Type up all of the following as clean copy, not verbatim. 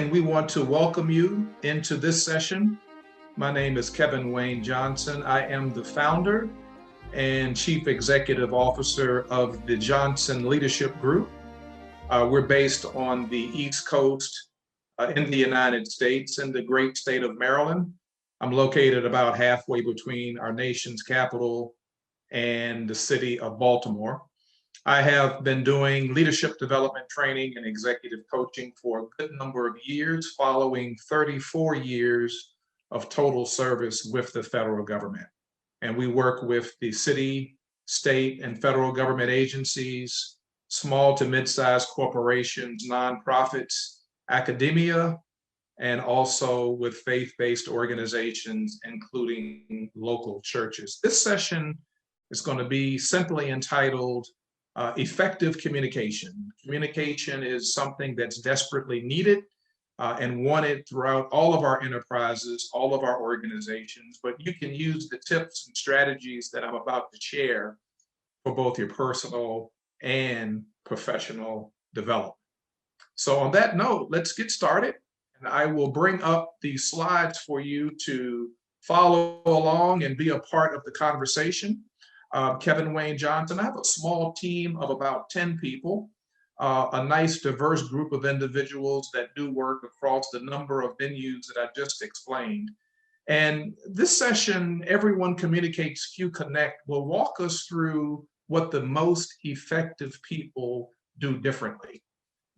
and we want to welcome you into this session. My name is Kevin Wayne Johnson. I am the founder and Chief Executive Officer of the Johnson Leadership Group. We're based on the East Coast in the United States, in the great state of Maryland. I'm located about halfway between our nation's capital and the city of Baltimore. I have been doing leadership development training and executive coaching for a good number of years, following 34 years of total service with the federal government. And we work with the city, state, and federal government agencies, small to mid-sized corporations, nonprofits, academia, and also with faith-based organizations, including local churches. This session is going to be simply entitled Effective Communication. Communication is something that's desperately needed and wanted throughout all of our enterprises, all of our organizations, but you can use the tips and strategies that I'm about to share for both your personal and professional development. So on that note, let's get started. And I will bring up the slides for you to follow along and be a part of the conversation. Kevin Wayne Johnson. I have a small team of about 10 people, a nice diverse group of individuals that do work across the number of venues that I just explained. And this session, Everyone Communicates, Few Connect, will walk us through what the most effective people do differently.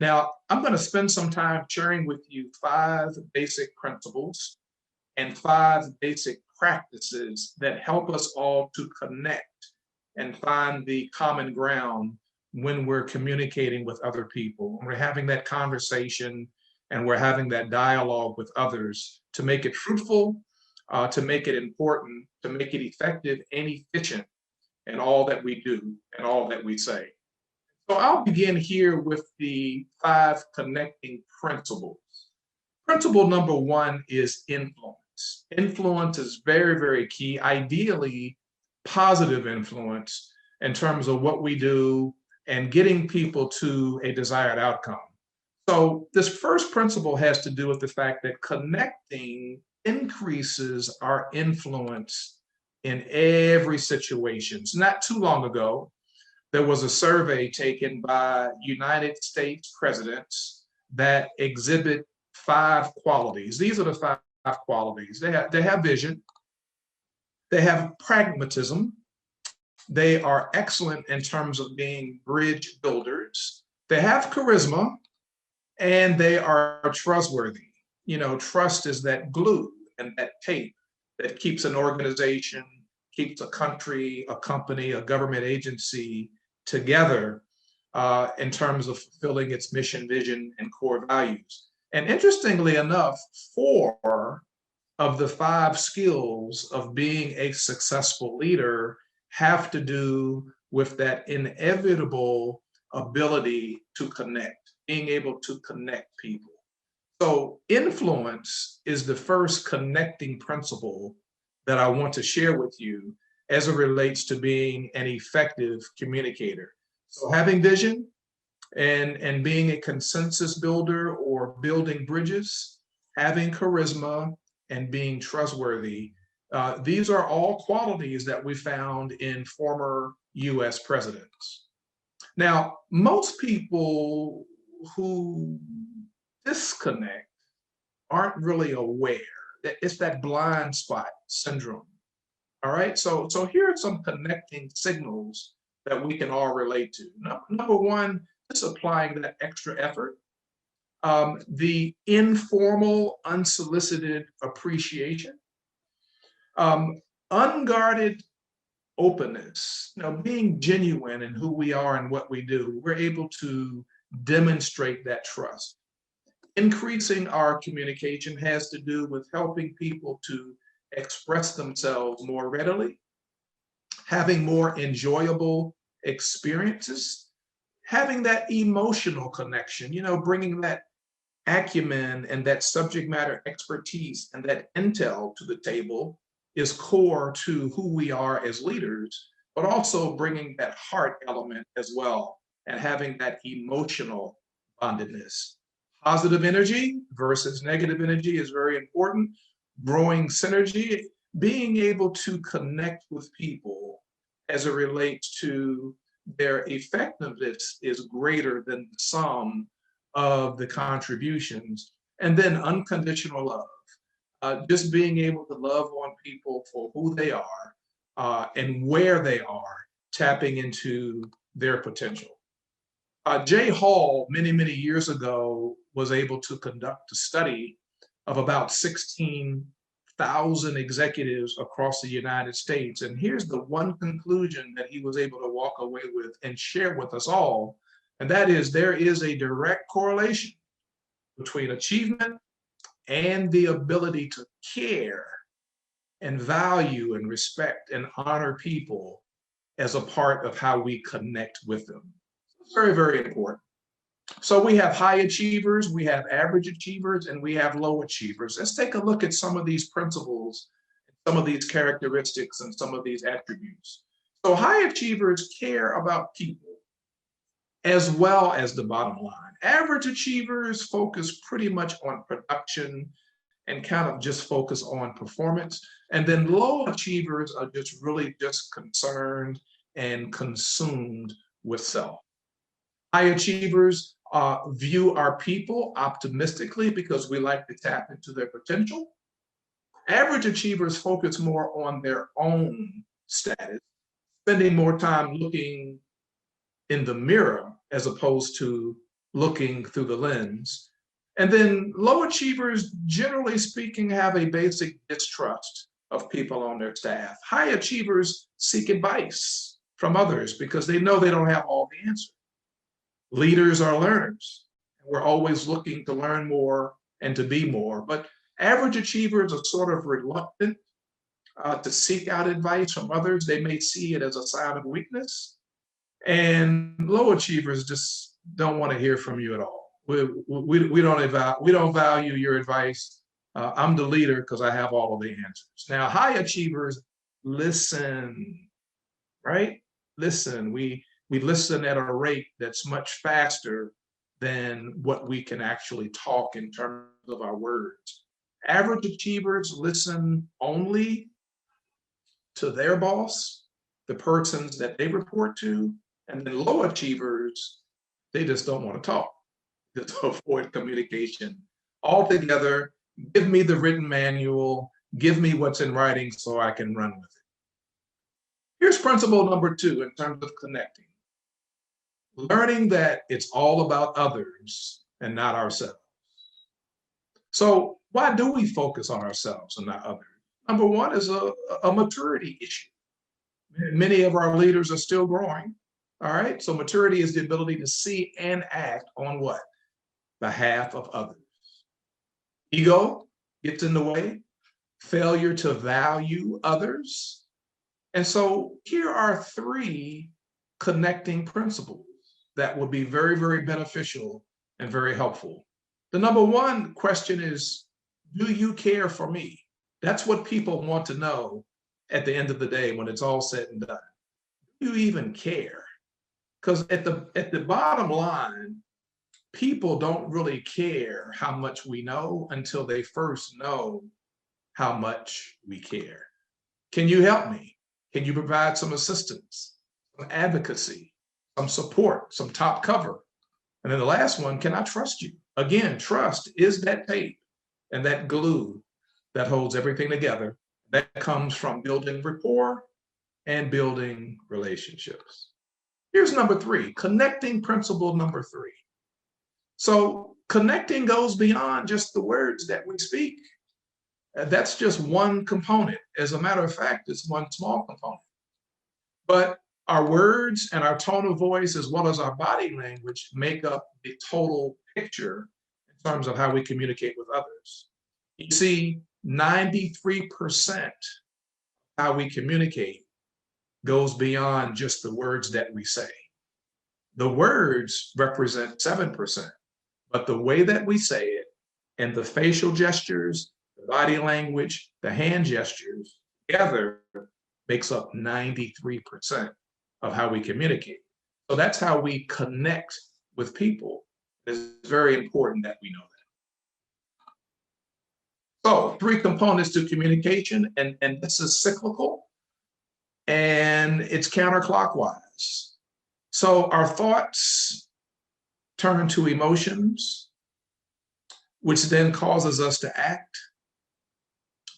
Now, I'm going to spend some time sharing with you 5 basic principles and 5 basic practices that help us all to connect and find the common ground when we're communicating with other people, when we're having that conversation and we're having that dialogue with others to make it fruitful, to make it important, to make it effective and efficient in all that we do and all that we say. So I'll begin here with the 5 connecting principles. Principle number 1 is influence. Influence is very, very key, ideally positive influence in terms of what we do and getting people to a desired outcome. So this first principle has to do with the fact that connecting increases our influence in every situation. Not too long ago, there was a survey taken by United States presidents that exhibit 5 qualities. These are the 5 qualities. They have vision. They have pragmatism. They are excellent in terms of being bridge builders. They have charisma, and they are trustworthy. You know, trust is that glue and that tape that keeps an organization, keeps a country, a company, a government agency together in terms of fulfilling its mission, vision, and core values. And interestingly enough, 4 of the 5 skills of being a successful leader have to do with that inevitable ability to connect, being able to connect people. So influence is the first connecting principle that I want to share with you as it relates to being an effective communicator. So having vision and being a consensus builder or building bridges, having charisma, and being trustworthy. These are all qualities that we found in former US presidents. Now, most people who disconnect aren't really aware that it's that blind spot syndrome. All right, so here are some connecting signals that we can all relate to. Number 1, just applying that extra effort. The informal, unsolicited appreciation, unguarded openness, being genuine in who we are and what we do. We're able to demonstrate that trust. Increasing our communication has to do with helping people to express themselves more readily, having more enjoyable experiences, having that emotional connection, bringing that acumen and that subject matter expertise and that intel to the table is core to who we are as leaders, but also bringing that heart element as well and having that emotional bondedness. Positive energy versus negative energy is very important. Growing synergy, being able to connect with people as it relates to their effectiveness is greater than the sum of the contributions. And then unconditional love, just being able to love on people for who they are and where they are, tapping into their potential. Jay Hall, many, many years ago, was able to conduct a study of about 16,000 executives across the United States. And here's the one conclusion that he was able to walk away with and share with us all, and that is there is a direct correlation between achievement and the ability to care and value and respect and honor people as a part of how we connect with them. It's very, very important. So we have high achievers, we have average achievers, and we have low achievers. Let's take a look at some of these principles, some of these characteristics, and some of these attributes. So high achievers care about people as well as the bottom line. Average achievers focus pretty much on production and kind of just focus on performance. And then low achievers are just really just concerned and consumed with self. High achievers view our people optimistically because we like to tap into their potential. Average achievers focus more on their own status, spending more time looking in the mirror as opposed to looking through the lens. And then low achievers, generally speaking, have a basic distrust of people on their staff. High achievers seek advice from others because they know they don't have all the answers. Leaders are learners. We're always looking to learn more and to be more. But average achievers are sort of reluctant to seek out advice from others. They may see it as a sign of weakness. And low achievers just don't want to hear from you at all. We don't value your advice. I'm the leader because I have all of the answers. Now, high achievers listen, right? Listen. We listen at a rate that's much faster than what we can actually talk in terms of our words. Average achievers listen only to their boss, the persons that they report to, and then low achievers, they just don't want to talk, just avoid communication altogether. Give me the written manual, give me what's in writing so I can run with it. Here's principle number 2 in terms of connecting. Learning that it's all about others and not ourselves. So why do we focus on ourselves and not others? Number one is a maturity issue. Many of our leaders are still growing. All right. So maturity is the ability to see and act on what? Behalf of others. Ego gets in the way. Failure to value others. And so here are 3 connecting principles that will be very, very beneficial and very helpful. The number 1 question is, do you care for me? That's what people want to know at the end of the day when it's all said and done. Do you even care? Because at the bottom line, people don't really care how much we know until they first know how much we care. Can you help me? Can you provide some assistance, some advocacy, some support, some top cover? And then the last one, can I trust you? Again, trust is that tape and that glue that holds everything together. That comes from building rapport and building relationships. Here's number 3, connecting principle number 3. So connecting goes beyond just the words that we speak. That's just one component. As a matter of fact, it's one small component. But our words and our tone of voice, as well as our body language, make up the total picture in terms of how we communicate with others. You see, 93% how we communicate goes beyond just the words that we say. The words represent 7%, but the way that we say it and the facial gestures, the body language, the hand gestures together makes up 93% of how we communicate. So that's how we connect with people. It's very important that we know that. So 3 components to communication, and this is cyclical and it's counterclockwise. So our thoughts turn to emotions, which then causes us to act,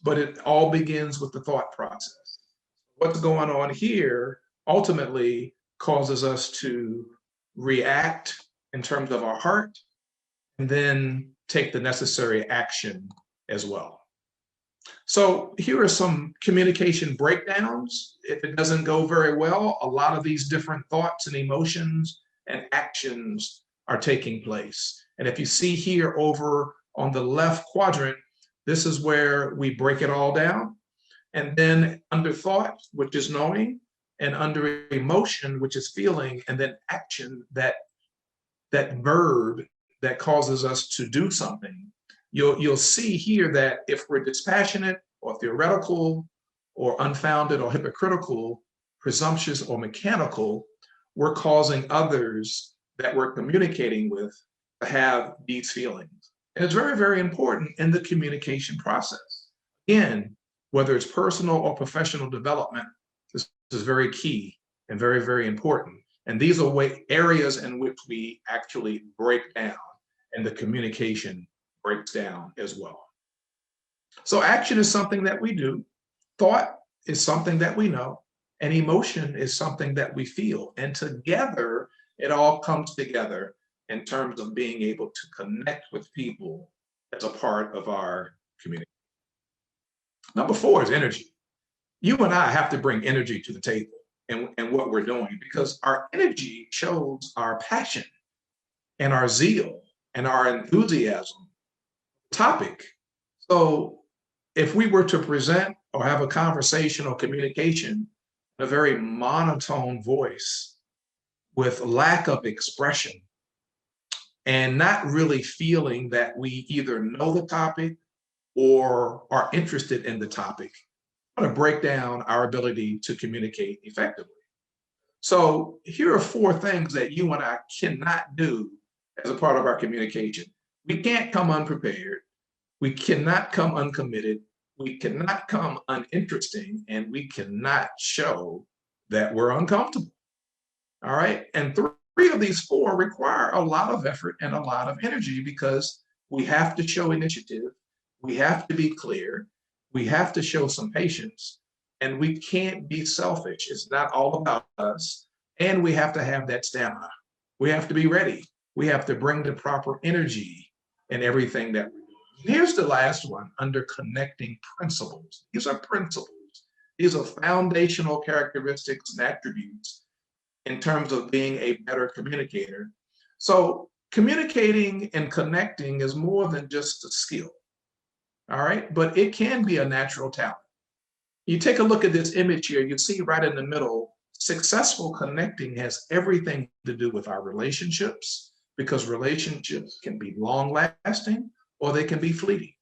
but it all begins with the thought process. What's going on here ultimately causes us to react in terms of our heart and then take the necessary action as well. So here are some communication breakdowns. If it doesn't go very well, a lot of these different thoughts and emotions and actions are taking place. And if you see here over on the left quadrant, this is where we break it all down. And then under thought, which is knowing, and under emotion, which is feeling, and then action, that verb that causes us to do something. You'll see here that if we're dispassionate or theoretical or unfounded or hypocritical, presumptuous or mechanical, we're causing others that we're communicating with to have these feelings. And it's very, very important in the communication process. Again, whether it's personal or professional development, this is very key and very, very important. And these are areas in which we actually break down, and the communication breaks down as well. So action is something that we do, thought is something that we know, and emotion is something that we feel. And together, it all comes together in terms of being able to connect with people as a part of our community. Number 4 is energy. You and I have to bring energy to the table and what we're doing, because our energy shows our passion and our zeal and our enthusiasm topic. So if we were to present or have a conversation or communication in a very monotone voice with lack of expression and not really feeling that we either know the topic or are interested in the topic, I'm going to break down our ability to communicate effectively. So here are 4 things that you and I cannot do as a part of our communication. We can't come unprepared. We cannot come uncommitted. We cannot come uninteresting, and we cannot show that we're uncomfortable. All right. And 3 of these 4 require a lot of effort and a lot of energy, because we have to show initiative. We have to be clear. We have to show some patience, and we can't be selfish. It's not all about us. And we have to have that stamina. We have to be ready. We have to bring the proper energy in everything that we do. Here's the last one, under connecting principles. These are principles. These are foundational characteristics and attributes in terms of being a better communicator. So communicating and connecting is more than just a skill. All right, but it can be a natural talent. You take a look at this image here, you see right in the middle, successful connecting has everything to do with our relationships, because relationships can be long lasting or they can be fleeting.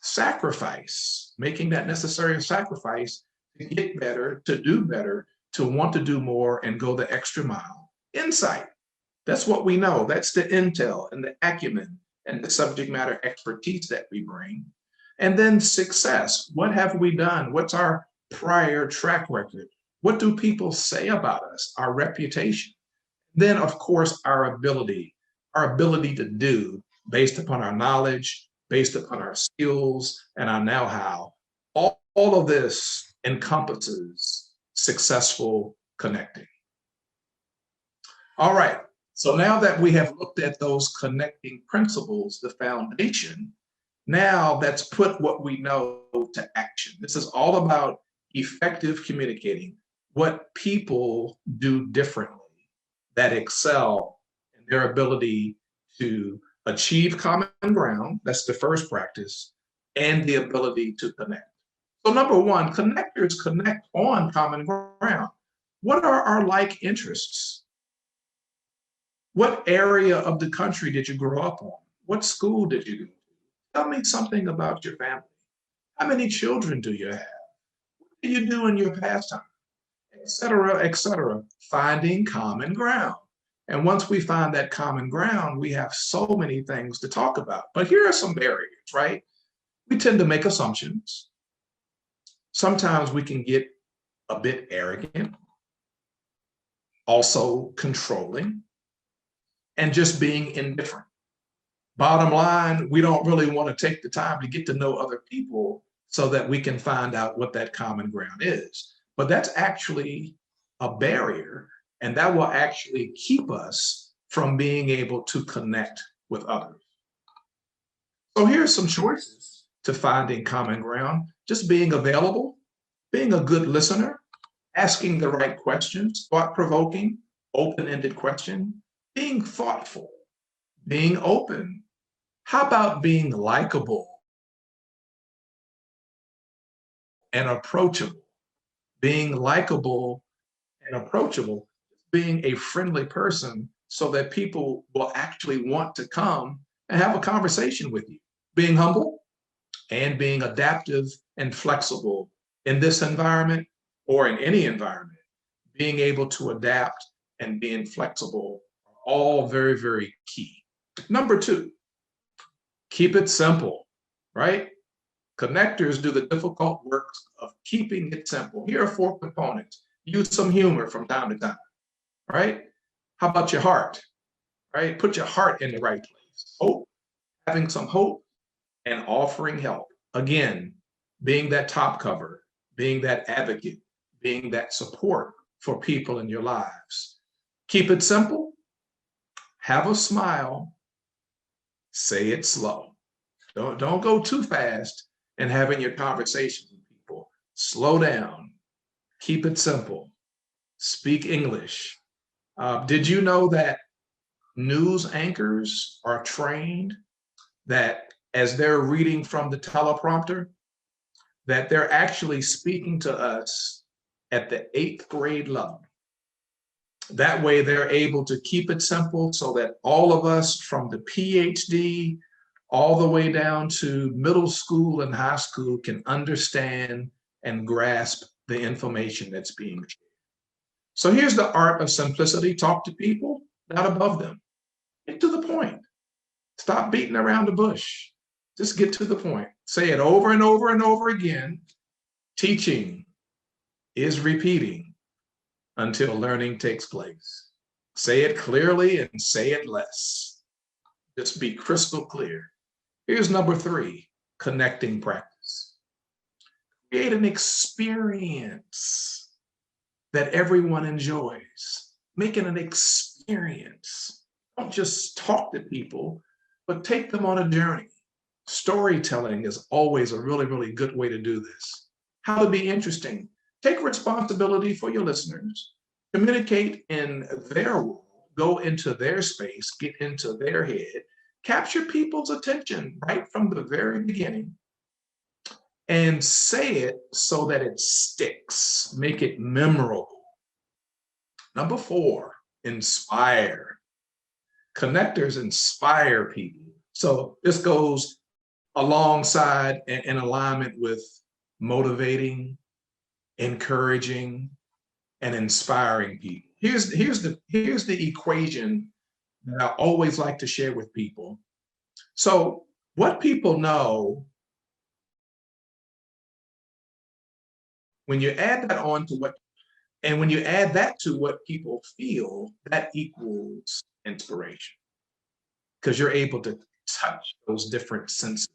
Sacrifice, making that necessary sacrifice to get better, to do better, to want to do more and go the extra mile. Insight, that's what we know. That's the intel and the acumen and the subject matter expertise that we bring. And then success, what have we done? What's our prior track record? What do people say about us? Our reputation. Then, of course, our ability to do based upon our knowledge, based upon our skills and our know-how. All of this encompasses successful connecting. All right, so now that we have looked at those connecting principles, the foundation, now let's put what we know to action. This is all about effective communicating, what people do differently that excel in their ability to achieve common ground. That's the first practice, and the ability to connect. So number 1, connectors connect on common ground. What are our like interests? What area of the country did you grow up on? What school did you go to? Tell me something about your family. How many children do you have? What do you do in your pastime? Et cetera, et cetera. Finding common ground. And once we find that common ground, we have so many things to talk about. But here are some barriers, right? We tend to make assumptions. Sometimes we can get a bit arrogant, also controlling, and just being indifferent. Bottom line, we don't really want to take the time to get to know other people so that we can find out what that common ground is. But that's actually a barrier, and that will actually keep us from being able to connect with others. So here's some choices to finding common ground: just being available, being a good listener, asking the right questions, thought-provoking, open-ended question, being thoughtful, being open. How about being likable and approachable? Being likable and approachable, being a friendly person so that people will actually want to come and have a conversation with you. Being humble and being adaptive and flexible in this environment or in any environment. Being able to adapt and being flexible are all very, very key. Number two, keep it simple, right? Connectors do the difficult work of keeping it simple. Here are 4 components. Use some humor from time to time, right? How about your heart, right? Put your heart in the right place. Hope, having some hope, and offering help. Again, being that top cover, being that advocate, being that support for people in your lives. Keep it simple, have a smile, say it slow. Don't go too fast in having your conversations with people. Slow down, keep it simple, speak English. Did you know that news anchors are trained that as they're reading from the teleprompter, that they're actually speaking to us at the 8th grade level? That way they're able to keep it simple so that all of us from the PhD all the way down to middle school and high school can understand and grasp the information that's being shared. So here's the art of simplicity. Talk to people, not above them. Get to the point. Stop beating around the bush. Just get to the point. Say it over and over and over again. Teaching is repeating until learning takes place. Say it clearly and say it less. Just be crystal clear. Here's number 3, connecting practice. Create an experience that everyone enjoys. Make it an experience. Don't just talk to people, but take them on a journey. Storytelling is always a really, really good way to do this. How to be interesting. Take responsibility for your listeners. Communicate in their world. Go into their space. Get into their head. Capture people's attention right from the very beginning. And say it so that it sticks. Make it memorable. Number 4, inspire. Connectors inspire people. So this goes alongside and in alignment with motivating, encouraging, and inspiring people. Here's the equation that I always like to share with people. So what people know, when you add that on to when you add that to what people feel, that equals inspiration, because you're able to touch those different senses.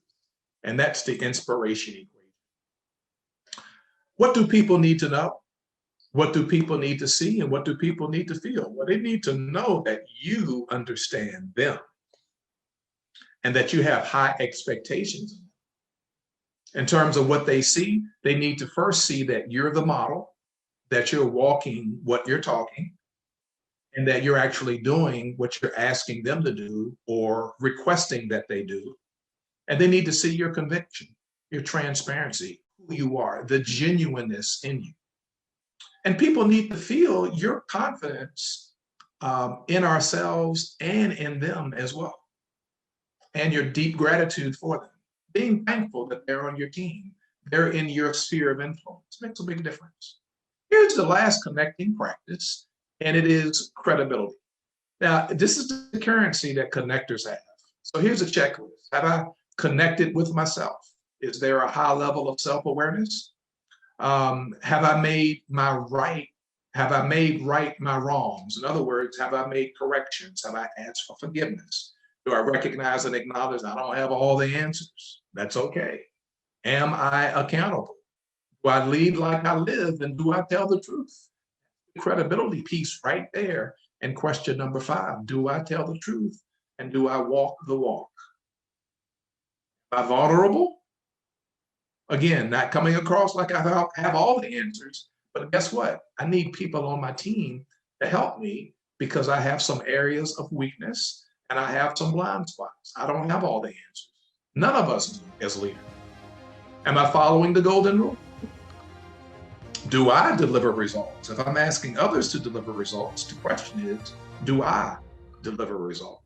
And that's the inspiration equation. What do people need to know? What do people need to see? And what do people need to feel? Well, they need to know that you understand them and that you have high expectations. In terms of what they see, they need to first see that you're the model, that you're walking what you're talking, and that you're actually doing what you're asking them to do or requesting that they do. And they need to see your conviction, your transparency, who you are, the genuineness in you. And people need to feel your confidence in ourselves and in them as well. And your deep gratitude for them. Being thankful that they're on your team, they're in your sphere of influence, makes a big difference. Here's the last connecting practice, and it is credibility. Now, this is the currency that connectors have. So here's a checklist. Have I connected with myself? Is there a high level of self-awareness? Have I made my right? Have I made right my wrongs? In other words, have I made corrections? Have I asked for forgiveness? Do I recognize and acknowledge I don't have all the answers? That's okay. Am I accountable? Do I lead like I live, and do I tell the truth? Credibility piece right there. And question number 5, do I tell the truth? And do I walk the walk? Am I vulnerable? Again, not coming across like I have all the answers, but guess what? I need people on my team to help me because I have some areas of weakness and I have some blind spots. I don't have all the answers. None of us do as leaders. Am I following the golden rule? Do I deliver results? If I'm asking others to deliver results, the question is, do I deliver results?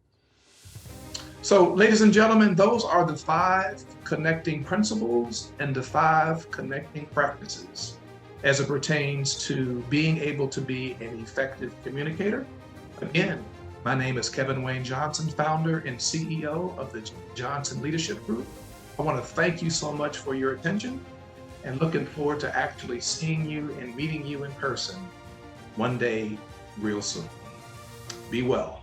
So, ladies and gentlemen, those are the 5 connecting principles and the 5 connecting practices as it pertains to being able to be an effective communicator. Again, my name is Kevin Wayne Johnson, founder and CEO of the Johnson Leadership Group. I want to thank you so much for your attention and looking forward to actually seeing you and meeting you in person one day real soon. Be well.